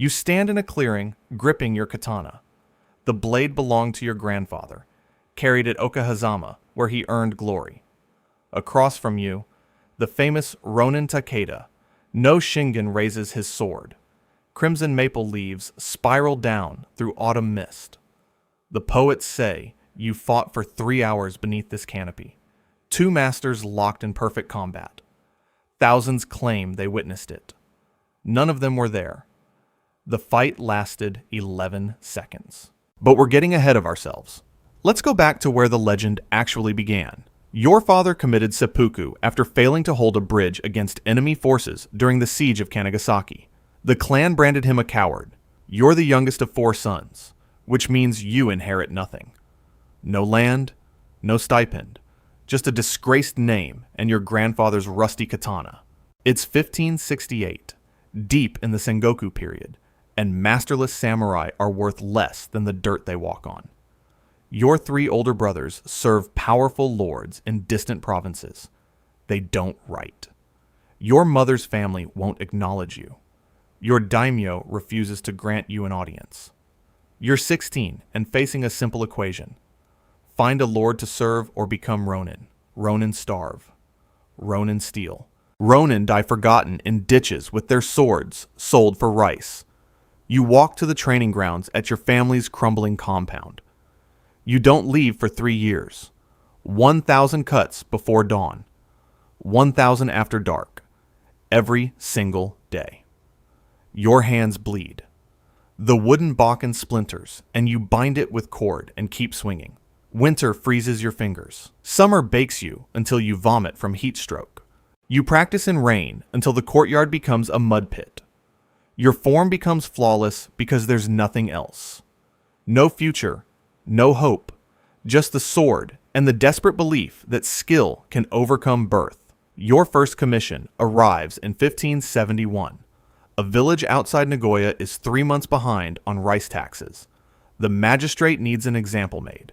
You stand in a clearing, gripping your katana. The blade belonged to your grandfather, carried at Okehazama, where he earned glory. Across from you, the famous ronin Takeda. No Shingen raises his sword. Crimson maple leaves spiral down through autumn mist. The poets say you fought for 3 hours beneath this canopy. 2 masters locked in perfect combat. Thousands claim they witnessed it. None of them were there. The fight lasted 11 seconds. But we're getting ahead of ourselves. Let's go back to where the legend actually began. Your father committed seppuku after failing to hold a bridge against enemy forces during the siege of Kanagasaki. The clan branded him a coward. You're the youngest of 4 sons, which means you inherit nothing. No land, no stipend, just a disgraced name and your grandfather's rusty katana. It's 1568, deep in the Sengoku period, and masterless samurai are worth less than the dirt they walk on. Your 3 older brothers serve powerful lords in distant provinces. They don't write. Your mother's family won't acknowledge you. Your daimyo refuses to grant you an audience. You're 16 and facing a simple equation. Find a lord to serve or become ronin. Ronin starve. Ronin steal. Ronin die forgotten in ditches with their swords sold for rice. You walk to the training grounds at your family's crumbling compound. You don't leave for 3 years. 1,000 cuts before dawn. 1,000 after dark. Every single day. Your hands bleed. The wooden bokken splinters, and you bind it with cord and keep swinging. Winter freezes your fingers. Summer bakes you until you vomit from heat stroke. You practice in rain until the courtyard becomes a mud pit. Your form becomes flawless because there's nothing else. No future, no hope, just the sword and the desperate belief that skill can overcome birth. Your first commission arrives in 1571. A village outside Nagoya is 3 months behind on rice taxes. The magistrate needs an example made.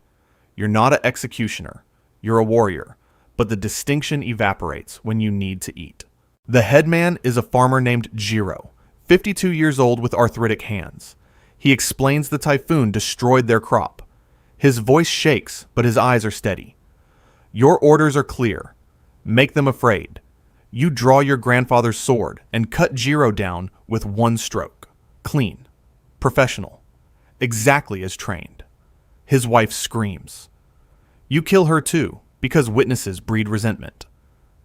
You're not an executioner, you're a warrior, but the distinction evaporates when you need to eat. The headman is a farmer named Jiro, 52 years old with arthritic hands. He explains the typhoon destroyed their crop. His voice shakes, but his eyes are steady. Your orders are clear. Make them afraid. You draw your grandfather's sword and cut Jiro down with 1 stroke. Clean. Professional. Exactly as trained. His wife screams. You kill her too, because witnesses breed resentment.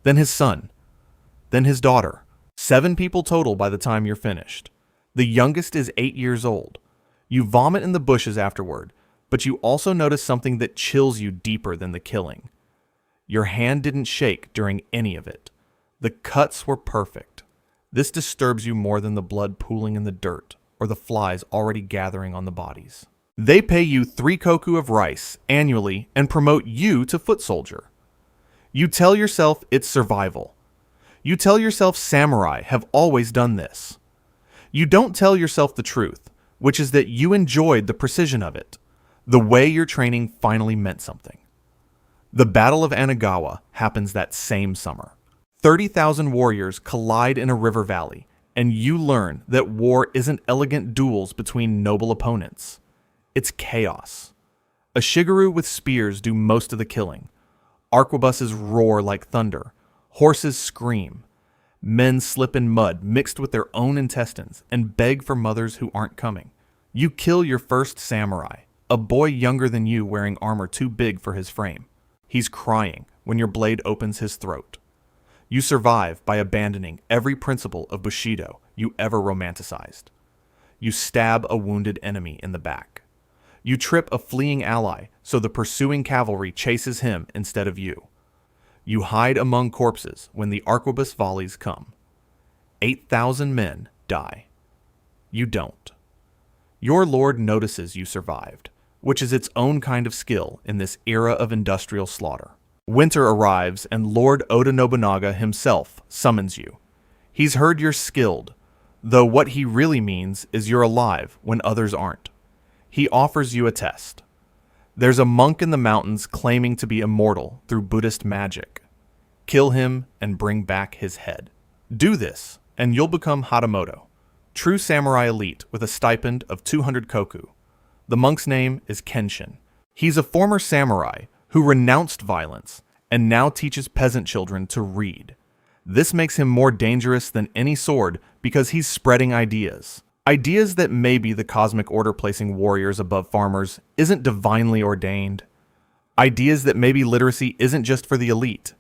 Then his son. Then his daughter. 7 people total by the time you're finished. The youngest is 8 years old. You vomit in the bushes afterward, but you also notice something that chills you deeper than the killing. Your hand didn't shake during any of it. The cuts were perfect. This disturbs you more than the blood pooling in the dirt or the flies already gathering on the bodies. They pay you 3 koku of rice annually and promote you to foot soldier. You tell yourself it's survival. You tell yourself samurai have always done this. You don't tell yourself the truth, which is that you enjoyed the precision of it, the way your training finally meant something. The Battle of Anagawa happens that same summer. 30,000 warriors collide in a river valley, and you learn that war isn't elegant duels between noble opponents. It's chaos. A shigaroo with spears do most of the killing. Arquebuses roar like thunder. Horses scream. Men slip in mud mixed with their own intestines and beg for mothers who aren't coming. You kill your first samurai, a boy younger than you wearing armor too big for his frame. He's crying when your blade opens his throat. You survive by abandoning every principle of Bushido you ever romanticized. You stab a wounded enemy in the back. You trip a fleeing ally so the pursuing cavalry chases him instead of you. You hide among corpses when the arquebus volleys come. 8,000 men die. You don't. Your lord notices you survived, which is its own kind of skill in this era of industrial slaughter. Winter arrives and Lord Oda Nobunaga himself summons you. He's heard you're skilled, though what he really means is you're alive when others aren't. He offers you a test. There's a monk in the mountains claiming to be immortal through Buddhist magic. Kill him and bring back his head. Do this, and you'll become Hatamoto, true samurai elite with a stipend of 200 koku. The monk's name is Kenshin. He's a former samurai who renounced violence and now teaches peasant children to read. This makes him more dangerous than any sword because he's spreading ideas. Ideas that maybe the cosmic order placing warriors above farmers isn't divinely ordained. Ideas that maybe literacy isn't just for the elite.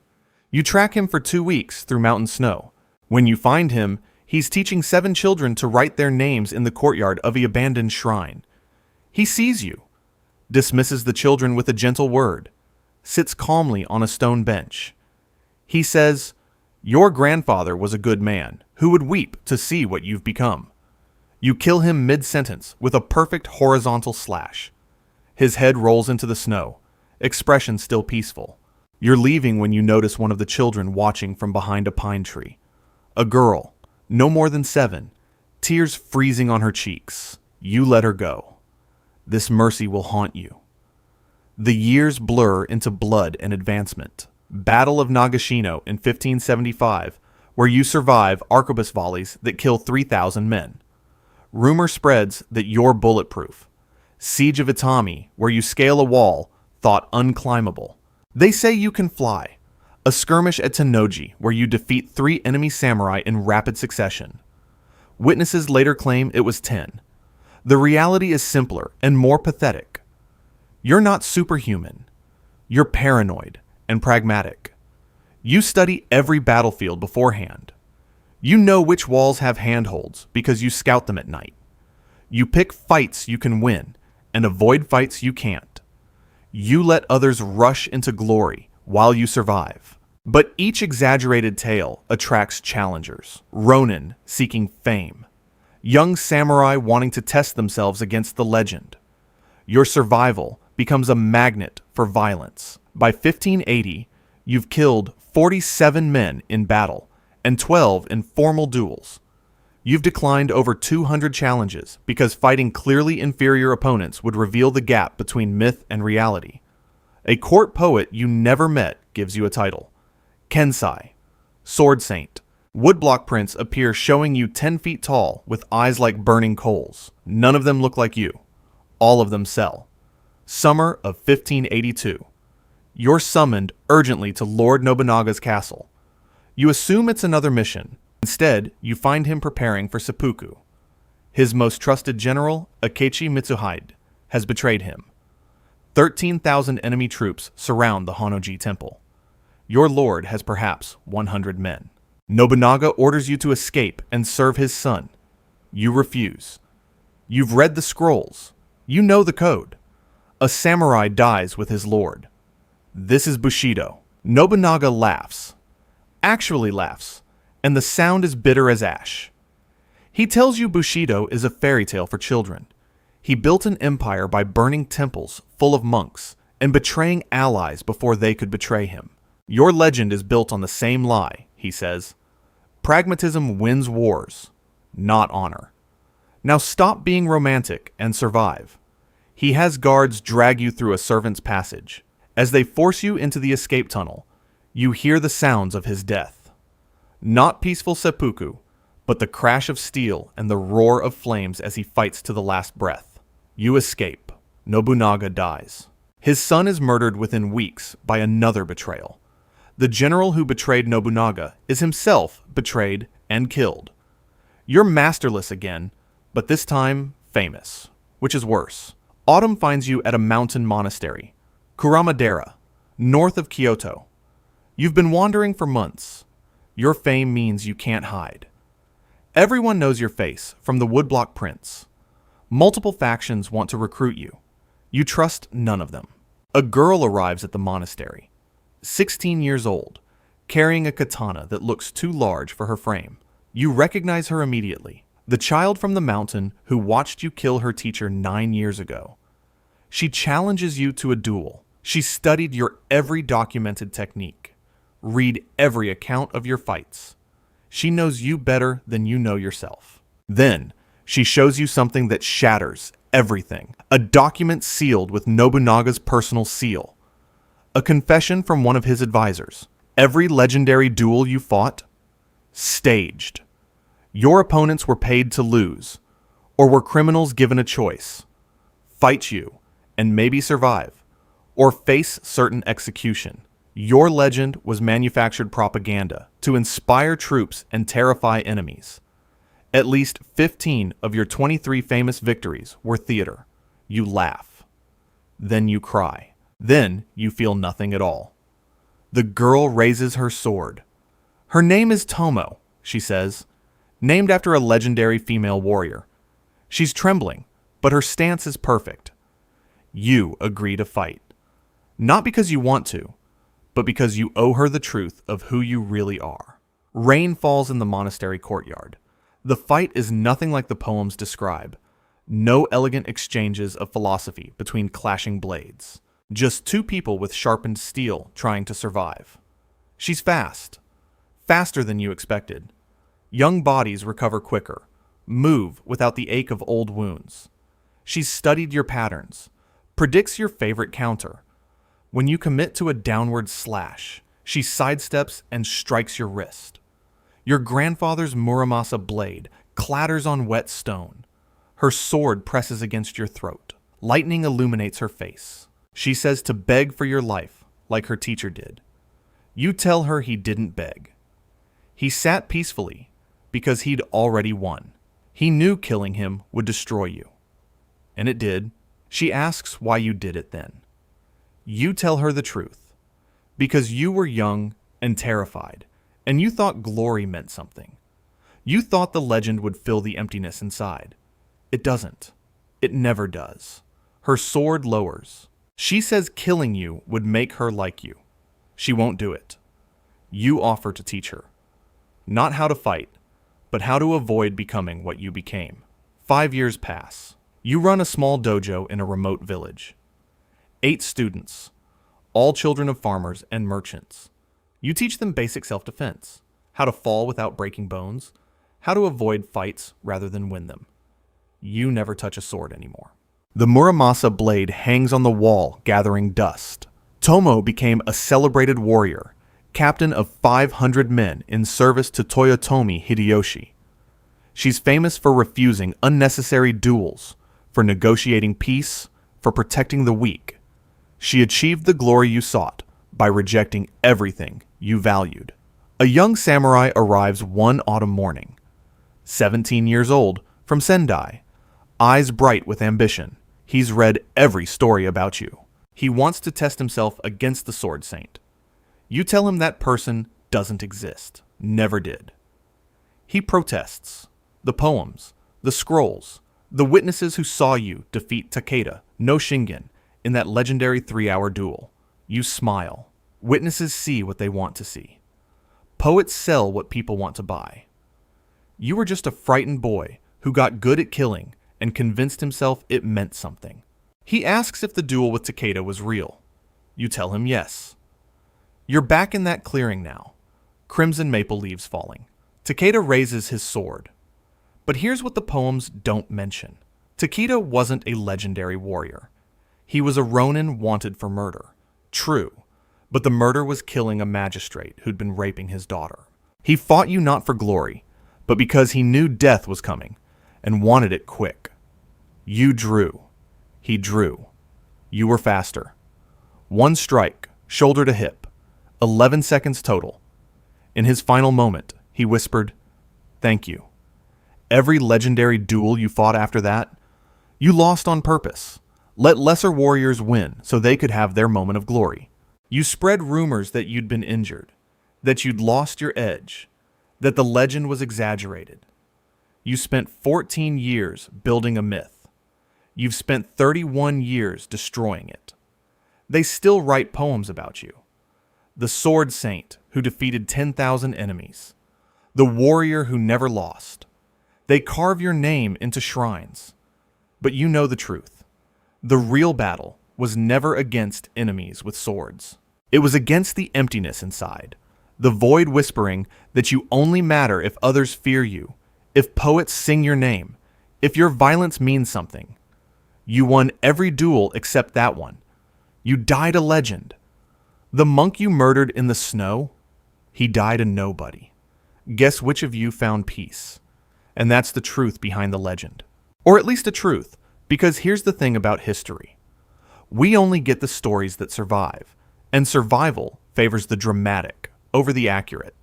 You track him for 2 weeks through mountain snow. When you find him, he's teaching 7 children to write their names in the courtyard of the abandoned shrine. He sees you, dismisses the children with a gentle word, sits calmly on a stone bench. He says, "Your grandfather was a good man who would weep to see what you've become." You kill him mid-sentence with a perfect horizontal slash. His head rolls into the snow, expression still peaceful. You're leaving when you notice one of the children watching from behind a pine tree. A girl, no more than 7, tears freezing on her cheeks. You let her go. This mercy will haunt you. The years blur into blood and advancement. Battle of Nagashino in 1575, where you survive arquebus volleys that kill 3,000 men. Rumor spreads that you're bulletproof. Siege of Itami, where you scale a wall thought unclimbable. They say you can fly. A skirmish at Tennoji, where you defeat 3 enemy samurai in rapid succession. Witnesses later claim it was 10. The reality is simpler and more pathetic. You're not superhuman. You're paranoid and pragmatic. You study every battlefield beforehand. You know which walls have handholds because you scout them at night. You pick fights you can win and avoid fights you can't. You let others rush into glory while you survive. But each exaggerated tale attracts challengers. Ronin seeking fame. Young samurai wanting to test themselves against the legend. Your survival becomes a magnet for violence. By 1580, you've killed 47 men in battle and 12 in formal duels. You've declined over 200 challenges because fighting clearly inferior opponents would reveal the gap between myth and reality. A court poet you never met gives you a title. Kensai, Sword Saint. Woodblock prints appear showing you 10 feet tall with eyes like burning coals. None of them look like you. All of them sell. Summer of 1582. You're summoned urgently to Lord Nobunaga's castle. You assume it's another mission. Instead, you find him preparing for seppuku. His most trusted general, Akechi Mitsuhide, has betrayed him. 13,000 enemy troops surround the Honnoji temple. Your lord has perhaps 100 men. Nobunaga orders you to escape and serve his son. You refuse. You've read the scrolls. You know the code. A samurai dies with his lord. This is Bushido. Nobunaga laughs. Actually laughs, and the sound is bitter as ash. He tells you Bushido is a fairy tale for children. He built an empire by burning temples full of monks and betraying allies before they could betray him. Your legend is built on the same lie, he says. Pragmatism wins wars, not honor. Now stop being romantic and survive. He has guards drag you through a servant's passage. As they force you into the escape tunnel, you hear the sounds of his death. Not peaceful seppuku, but the crash of steel and the roar of flames as he fights to the last breath. You escape. Nobunaga dies. His son is murdered within weeks by another betrayal. The general who betrayed Nobunaga is himself betrayed and killed. You're masterless again, but this time famous, which is worse. Autumn finds you at a mountain monastery, Kuramadera, north of Kyoto. You've been wandering for months. Your fame means you can't hide. Everyone knows your face from the woodblock prints. Multiple factions want to recruit you. You trust none of them. A girl arrives at the monastery, 16 years old, carrying a katana that looks too large for her frame. You recognize her immediately, the child from the mountain who watched you kill her teacher 9 years ago. She challenges you to a duel. She studied your every documented technique. Read every account of your fights. She knows you better than you know yourself. Then, she shows you something that shatters everything. A document sealed with Nobunaga's personal seal. A confession from one of his advisors. Every legendary duel you fought, staged. Your opponents were paid to lose, or were criminals given a choice: fight you and maybe survive, or face certain execution. Your legend was manufactured propaganda to inspire troops and terrify enemies. At least 15 of your 23 famous victories were theater. You laugh. Then you cry. Then you feel nothing at all. The girl raises her sword. Her name is Tomo, she says, named after a legendary female warrior. She's trembling, but her stance is perfect. You agree to fight. Not because you want to, but because you owe her the truth of who you really are. Rain falls in the monastery courtyard. The fight is nothing like the poems describe. No elegant exchanges of philosophy between clashing blades. Just two people with sharpened steel trying to survive. She's fast. Faster than you expected. Young bodies recover quicker. Move without the ache of old wounds. She's studied your patterns. Predicts your favorite counter. When you commit to a downward slash, she sidesteps and strikes your wrist. Your grandfather's Muramasa blade clatters on wet stone. Her sword presses against your throat. Lightning illuminates her face. She says to beg for your life, like her teacher did. You tell her he didn't beg. He sat peacefully because he'd already won. He knew killing him would destroy you. And it did. She asks why you did it then. You tell her the truth. Because you were young and terrified, and you thought glory meant something. You thought the legend would fill the emptiness inside. It doesn't. It never does. Her sword lowers. She says killing you would make her like you. She won't do it. You offer to teach her. Not how to fight, but how to avoid becoming what you became. 5 years pass. You run a small dojo in a remote village. 8 students, all children of farmers and merchants. You teach them basic self-defense, how to fall without breaking bones, how to avoid fights rather than win them. You never touch a sword anymore. The Muramasa blade hangs on the wall, gathering dust. Tomo became a celebrated warrior, captain of 500 men in service to Toyotomi Hideyoshi. She's famous for refusing unnecessary duels, for negotiating peace, for protecting the weak. She achieved the glory you sought by rejecting everything you valued. A young samurai arrives one autumn morning. 17 years old, from Sendai. Eyes bright with ambition. He's read every story about you. He wants to test himself against the Sword Saint. You tell him that person doesn't exist. Never did. He protests. The poems, the scrolls, the witnesses who saw you defeat Takeda, no Shingen, in that legendary 3-hour duel. You smile. Witnesses see what they want to see. Poets sell what people want to buy. You were just a frightened boy who got good at killing and convinced himself it meant something. He asks if the duel with Takeda was real. You tell him yes. You're back in that clearing now. Crimson maple leaves falling. Takeda raises his sword. But here's what the poems don't mention. Takeda wasn't a legendary warrior. He was a ronin wanted for murder. True, but the murder was killing a magistrate who'd been raping his daughter. He fought you not for glory, but because he knew death was coming and wanted it quick. You drew. He drew. You were faster. 1 strike, shoulder to hip. 11 seconds total. In his final moment, he whispered, "Thank you." Every legendary duel you fought after that, you lost on purpose. Let lesser warriors win so they could have their moment of glory. You spread rumors that you'd been injured, that you'd lost your edge, that the legend was exaggerated. You spent 14 years building a myth. You've spent 31 years destroying it. They still write poems about you. The Sword Saint who defeated 10,000 enemies. The warrior who never lost. They carve your name into shrines. But you know the truth. The real battle was never against enemies with swords. It was against the emptiness inside, the void whispering that you only matter if others fear you, if poets sing your name, if your violence means something. You won every duel except that one. You died a legend. The monk you murdered in the snow, he died a nobody. Guess which of you found peace? and that's the truth behind the legend. Or at least a truth, because here's the thing about history. We only get the stories that survive, and survival favors the dramatic over the accurate.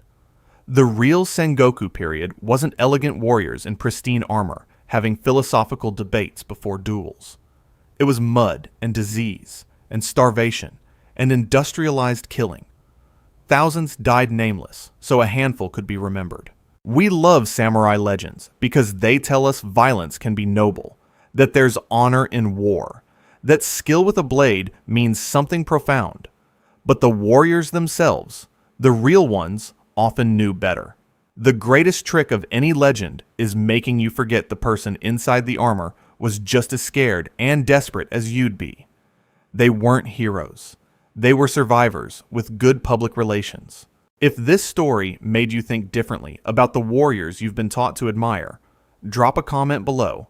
The real Sengoku period wasn't elegant warriors in pristine armor having philosophical debates before duels. It was mud and disease and starvation and industrialized killing. Thousands died nameless, so a handful could be remembered. We love samurai legends because they tell us violence can be noble, that there's honor in war, that skill with a blade means something profound. But the warriors themselves, the real ones, often knew better. The greatest trick of any legend is making you forget the person inside the armor was just as scared and desperate as you'd be. They weren't heroes. They were survivors with good public relations. If this story made you think differently about the warriors you've been taught to admire, drop a comment below.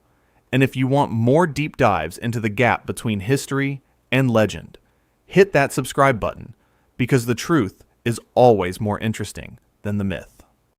And if you want more deep dives into the gap between history and legend, hit that subscribe button, because the truth is always more interesting than the myth.